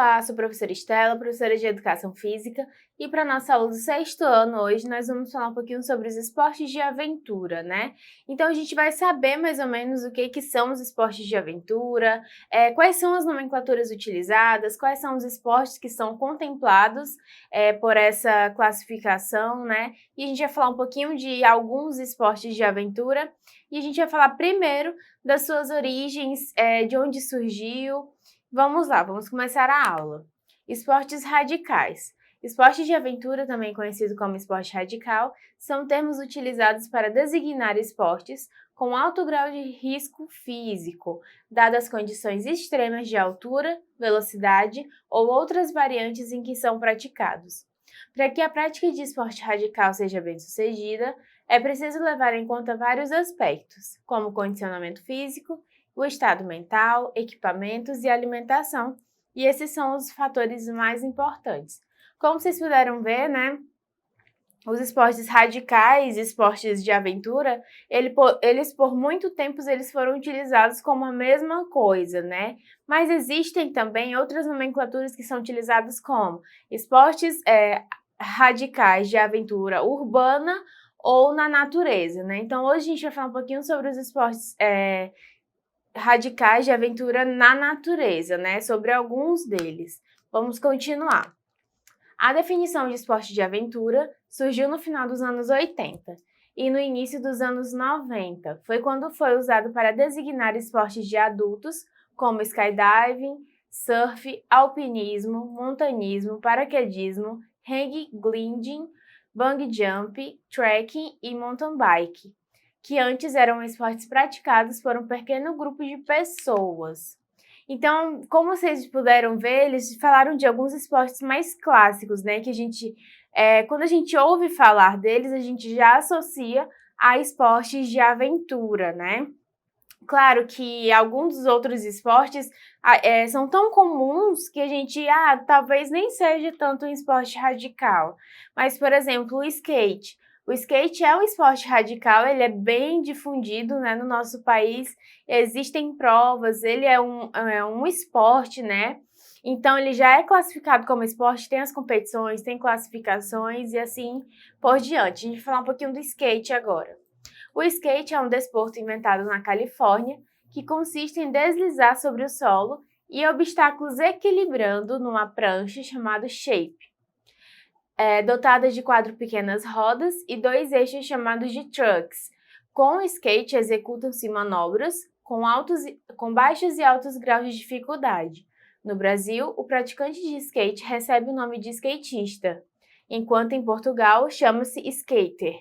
Olá, sou a professora Estela, professora de Educação Física, e para nossa aula do sexto ano, hoje nós vamos falar um pouquinho sobre os esportes de aventura, né? Então a gente vai saber mais ou menos o que são os esportes de aventura, quais são as nomenclaturas utilizadas, quais são os esportes que são contemplados por essa classificação, né? E a gente vai falar um pouquinho de alguns esportes de aventura, e a gente vai falar primeiro das suas origens, de onde surgiu. Vamos lá, vamos começar a aula. Esportes radicais. Esporte de aventura, também conhecido como esporte radical, são termos utilizados para designar esportes com alto grau de risco físico, dadas condições extremas de altura, velocidade ou outras variantes em que são praticados. Para que a prática de esporte radical seja bem-sucedida, é preciso levar em conta vários aspectos, como condicionamento físico, o estado mental, equipamentos e alimentação, e esses são os fatores mais importantes. Como vocês puderam ver, né, os esportes radicais, esportes de aventura, eles por muito tempo eles foram utilizados como a mesma coisa, né? Mas existem também outras nomenclaturas que são utilizadas como esportes radicais de aventura urbana ou na natureza, né? Então hoje a gente vai falar um pouquinho sobre os esportes radicais de aventura na natureza, né? Sobre alguns deles. Vamos continuar. A definição de esporte de aventura surgiu no final dos anos 80 e no início dos anos 90. Foi quando foi usado para designar esportes de adultos, como skydiving, surf, alpinismo, montanismo, paraquedismo, hang gliding, bungee jump, trekking e mountain bike, que antes eram esportes praticados por um pequeno grupo de pessoas. Então, como vocês puderam ver, eles falaram de alguns esportes mais clássicos, né? Que a gente, quando a gente ouve falar deles, a gente já associa a esportes de aventura, né? Claro que alguns dos outros esportes são tão comuns que a gente, talvez nem seja tanto um esporte radical. Mas, por exemplo, o skate. O skate é um esporte radical, ele é bem difundido, né, no nosso país. Existem provas, ele é um esporte, né? Então, ele já é classificado como esporte, tem as competições, tem classificações e assim por diante. A gente vai falar um pouquinho do skate agora. O skate é um desporto inventado na Califórnia que consiste em deslizar sobre o solo e obstáculos equilibrando numa prancha chamada shape, dotada de 4 pequenas rodas e 2 eixos chamados de trucks. Com o skate executam-se manobras com baixos e altos graus de dificuldade. No Brasil, o praticante de skate recebe o nome de skatista, enquanto em Portugal chama-se skater.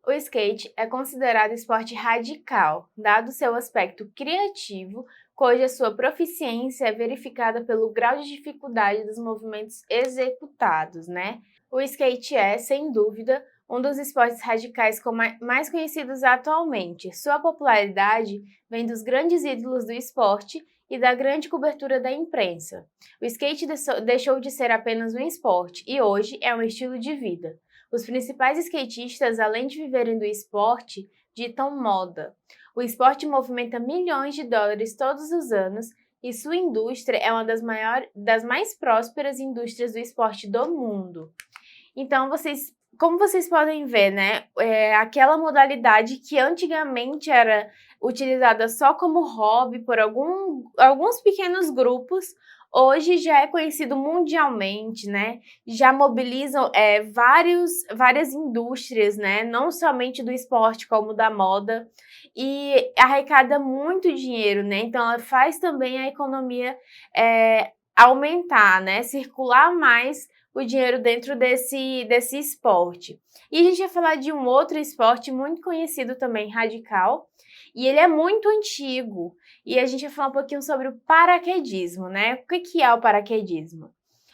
O skate é considerado esporte radical, dado seu aspecto criativo, cuja sua proficiência é verificada pelo grau de dificuldade dos movimentos executados, né? O skate é, sem dúvida, um dos esportes radicais mais conhecidos atualmente. Sua popularidade vem dos grandes ídolos do esporte e da grande cobertura da imprensa. O skate deixou de ser apenas um esporte e hoje é um estilo de vida. Os principais skatistas, além de viverem do esporte, ditam moda. O esporte movimenta milhões de dólares todos os anos e sua indústria é uma das mais prósperas indústrias do esporte do mundo. Então, como vocês podem ver, né, aquela modalidade que antigamente era utilizada só como hobby por alguns pequenos grupos, hoje já é conhecido mundialmente, né? Já mobilizam várias indústrias, né? Não somente do esporte, como da moda, e arrecada muito dinheiro, né? Então, ela faz também a economia aumentar, né? Circular mais o dinheiro dentro desse esporte. E a gente vai falar de um outro esporte muito conhecido também, radical, e ele é muito antigo. E a gente vai falar um pouquinho sobre o paraquedismo, né? O que é o paraquedismo?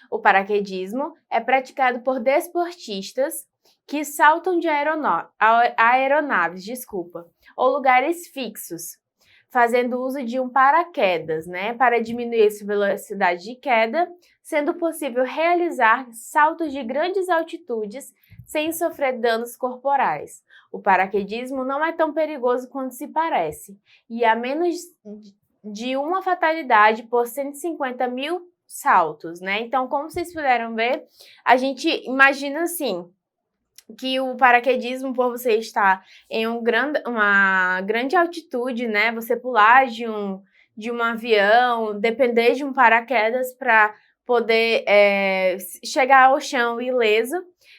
O paraquedismo é praticado por desportistas que saltam de aeronaves, ou lugares fixos, fazendo uso de um paraquedas, né, para diminuir sua velocidade de queda, sendo possível realizar saltos de grandes altitudes sem sofrer danos corporais. O paraquedismo não é tão perigoso quanto se parece, e há menos de uma fatalidade por 150 mil saltos, né? Então, como vocês puderam ver, a gente imagina assim, que o paraquedismo, por você estar em uma grande altitude, né? Você pular de um avião, depender de um paraquedas para poder chegar ao chão ileso,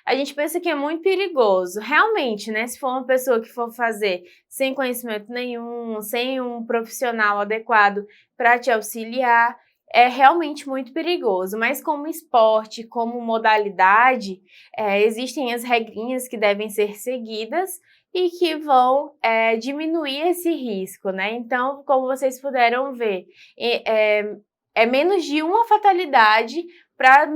a gente pensa que é muito perigoso. Realmente, né? Se for uma pessoa que for fazer sem conhecimento nenhum, sem um profissional adequado para te auxiliar, é realmente muito perigoso. Mas como esporte, como modalidade, existem as regrinhas que devem ser seguidas e que vão diminuir esse risco, né? Então, como vocês puderam ver, é menos de uma fatalidade para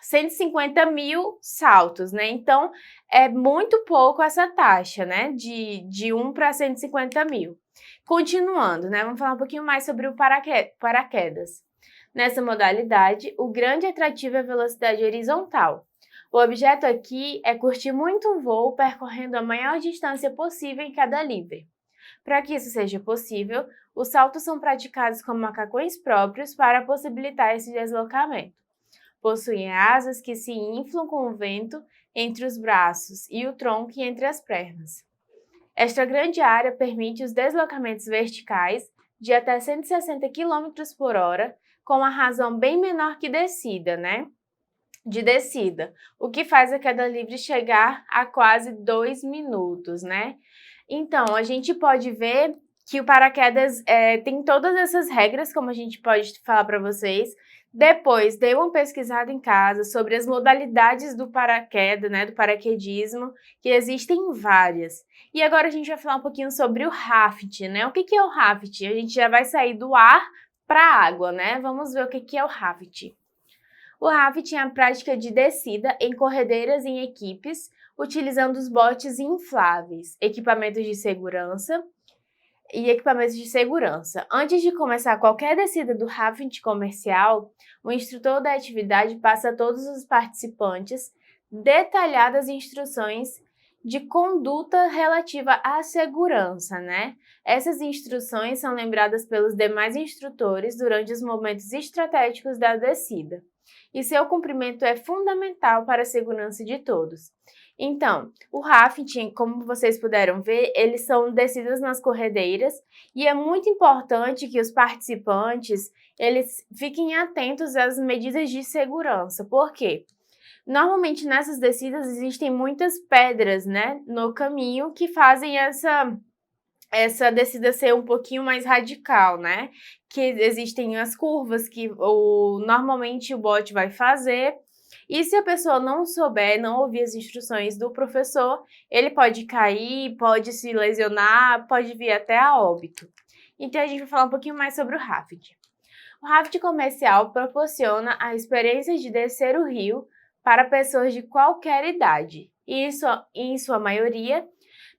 150 mil saltos, né? Então, é muito pouco essa taxa, né? De 1 para 150 mil. Continuando, né? Vamos falar um pouquinho mais sobre o paraquedas. Nessa modalidade, o grande atrativo é a velocidade horizontal. O objeto aqui é curtir muito o voo percorrendo a maior distância possível em queda livre. Para que isso seja possível, os saltos são praticados com macacões próprios para possibilitar esse deslocamento. Possuem asas que se inflam com o vento entre os braços e o tronco entre as pernas. Esta grande área permite os deslocamentos verticais de até 160 km por hora, com uma razão bem menor que descida, né? De descida, o que faz a queda livre chegar a quase 2 minutos, né? Então, a gente pode ver que o paraquedas tem todas essas regras, como a gente pode falar para vocês. Depois, dei uma pesquisada em casa sobre as modalidades do paraquedas, né, do paraquedismo, que existem várias. E agora a gente vai falar um pouquinho sobre o raft, né? O que é o raft? A gente já vai sair do ar para a água, né? Vamos ver o que é o raft. O rafting é a prática de descida em corredeiras em equipes, utilizando os botes infláveis, equipamentos de segurança. Antes de começar qualquer descida do rafting comercial, o instrutor da atividade passa a todos os participantes detalhadas instruções de conduta relativa à segurança, né? Essas instruções são lembradas pelos demais instrutores durante os momentos estratégicos da descida, e seu cumprimento é fundamental para a segurança de todos. Então, o rafting, como vocês puderam ver, eles são descidas nas corredeiras e é muito importante que os participantes eles fiquem atentos às medidas de segurança. Por quê? Normalmente nessas descidas existem muitas pedras, né, no caminho que fazem essa descida ser um pouquinho mais radical, né? Que existem as curvas que normalmente o bot vai fazer. E se a pessoa não souber, não ouvir as instruções do professor, ele pode cair, pode se lesionar, pode vir até a óbito. Então a gente vai falar um pouquinho mais sobre o raft. O raft comercial proporciona a experiência de descer o rio para pessoas de qualquer idade. E isso, em sua maioria,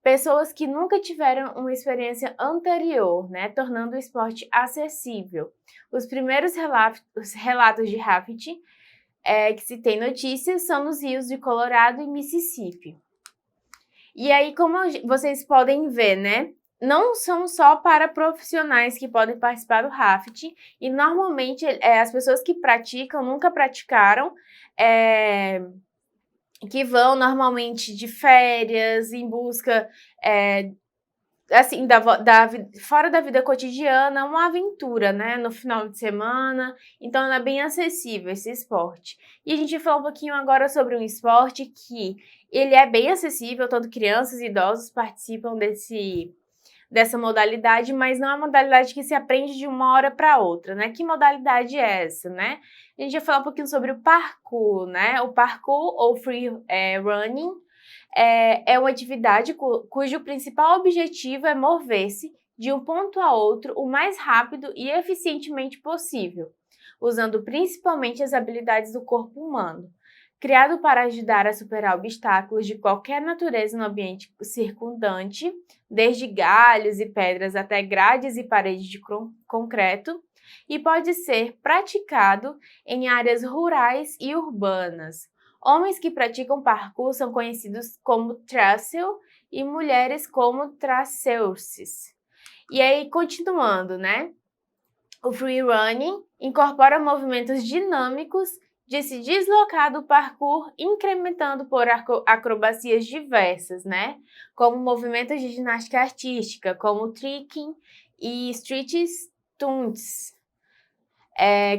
pessoas que nunca tiveram uma experiência anterior, né, tornando o esporte acessível. Os primeiros relatos de rafting que se tem notícias são nos rios de Colorado e Mississippi. E aí, como vocês podem ver, né, não são só para profissionais que podem participar do rafting, e normalmente as pessoas que praticam, nunca praticaram, que vão normalmente de férias, em busca, assim, fora da vida cotidiana, uma aventura, né, no final de semana. Então, é bem acessível esse esporte. E a gente vai falar um pouquinho agora sobre um esporte que ele é bem acessível, tanto crianças e idosos participam dessa modalidade, mas não é uma modalidade que se aprende de uma hora para outra, né? Que modalidade é essa, né? A gente vai falar um pouquinho sobre o parkour, né? O parkour ou free running é uma atividade cujo principal objetivo é mover-se de um ponto a outro o mais rápido e eficientemente possível, usando principalmente as habilidades do corpo humano. Criado para ajudar a superar obstáculos de qualquer natureza no ambiente circundante, desde galhos e pedras até grades e paredes de concreto, e pode ser praticado em áreas rurais e urbanas. Homens que praticam parkour são conhecidos como thrasher e mulheres como thrasherces. E aí, continuando, né? O free running incorpora movimentos dinâmicos de se deslocar do parkour, incrementando por acrobacias diversas, né? Como movimentos de ginástica artística, como tricking e street stunts,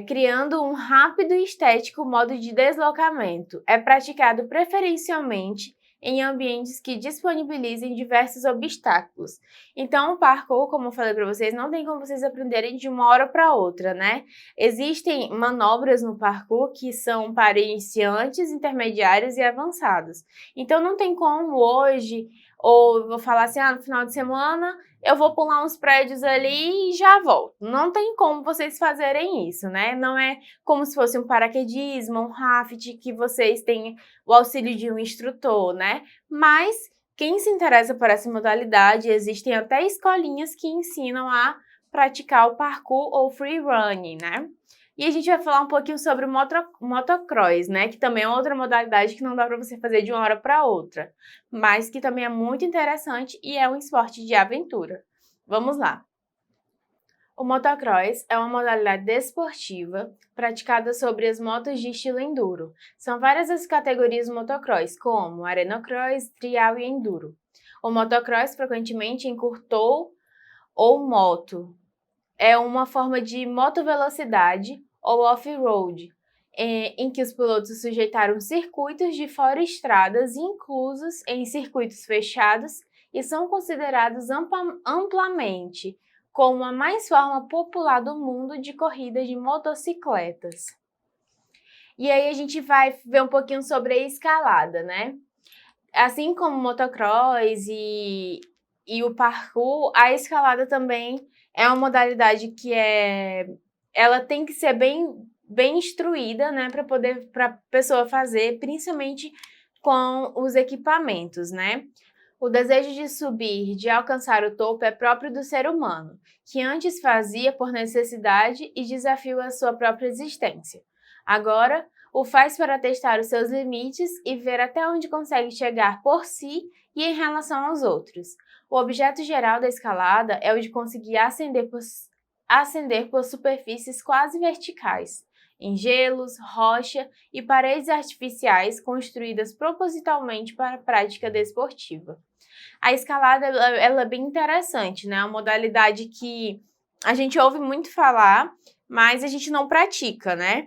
criando um rápido e estético modo de deslocamento. É praticado preferencialmente em ambientes que disponibilizem diversos obstáculos. Então, o parkour, como eu falei para vocês, não tem como vocês aprenderem de uma hora para outra, né? Existem manobras no parkour que são para iniciantes, intermediários e avançados. Então, não tem como hoje, ou eu vou falar assim, no final de semana eu vou pular uns prédios ali e já volto. Não tem como vocês fazerem isso, né? Não é como se fosse um paraquedismo, um raft, que vocês têm o auxílio de um instrutor, né? Mas quem se interessa por essa modalidade, existem até escolinhas que ensinam a praticar o parkour ou free running, né? E a gente vai falar um pouquinho sobre o motocross, né? Que também é outra modalidade que não dá para você fazer de uma hora para outra, mas que também é muito interessante e é um esporte de aventura. Vamos lá! O motocross é uma modalidade desportiva praticada sobre as motos de estilo enduro. São várias as categorias do motocross, como arenocross, trial e enduro. O motocross frequentemente encurtou ou moto. É uma forma de motovelocidade ou off-road, em que os pilotos sujeitaram circuitos de fora estradas inclusos em circuitos fechados e são considerados amplamente como a mais forma popular do mundo de corrida de motocicletas. E aí a gente vai ver um pouquinho sobre a escalada, né? Assim como o motocross e o parkour, a escalada também é uma modalidade que ela tem que ser bem instruída, né, para a pessoa fazer, principalmente com os equipamentos, né? O desejo de subir, de alcançar o topo é próprio do ser humano, que antes fazia por necessidade e desafio a sua própria existência. Agora, o faz para testar os seus limites e ver até onde consegue chegar por si e em relação aos outros. O objeto geral da escalada é o de conseguir ascender por superfícies quase verticais, em gelos, rocha e paredes artificiais construídas propositalmente para a prática desportiva. A escalada ela é bem interessante, né? É uma modalidade que a gente ouve muito falar, mas a gente não pratica, né?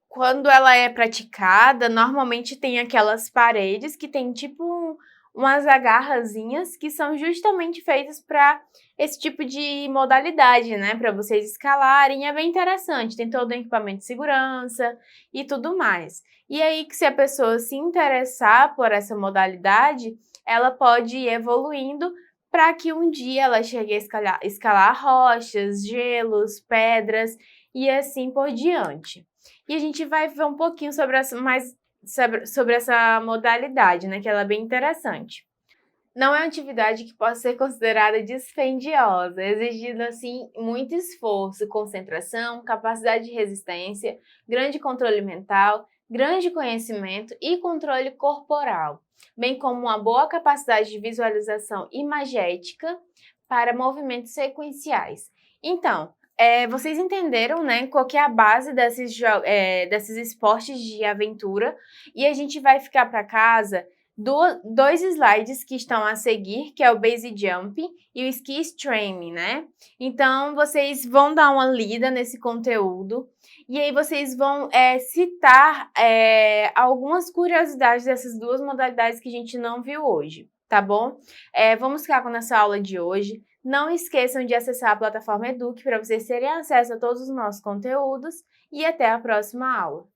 Quando ela é praticada, normalmente tem aquelas paredes que tem tipo umas agarrazinhas que são justamente feitas para esse tipo de modalidade, né? Para vocês escalarem, é bem interessante. Tem todo o equipamento de segurança e tudo mais. E aí, que se a pessoa se interessar por essa modalidade, ela pode ir evoluindo para que um dia ela chegue a escalar rochas, gelos, pedras e assim por diante. E a gente vai ver um pouquinho sobre essa modalidade, né? Que ela é bem interessante. Não é uma atividade que possa ser considerada dispendiosa, exigindo, assim, muito esforço, concentração, capacidade de resistência, grande controle mental, grande conhecimento e controle corporal, bem como uma boa capacidade de visualização imagética para movimentos sequenciais. Então, vocês entenderam, né, qual que é a base desses esportes de aventura, e a gente vai ficar para casa dois slides que estão a seguir, que é o Base Jump e o Ski Streaming, né? Então, vocês vão dar uma lida nesse conteúdo e aí vocês vão citar algumas curiosidades dessas duas modalidades que a gente não viu hoje, tá bom? Vamos ficar com essa aula de hoje. Não esqueçam de acessar a plataforma Eduque para vocês terem acesso a todos os nossos conteúdos e até a próxima aula.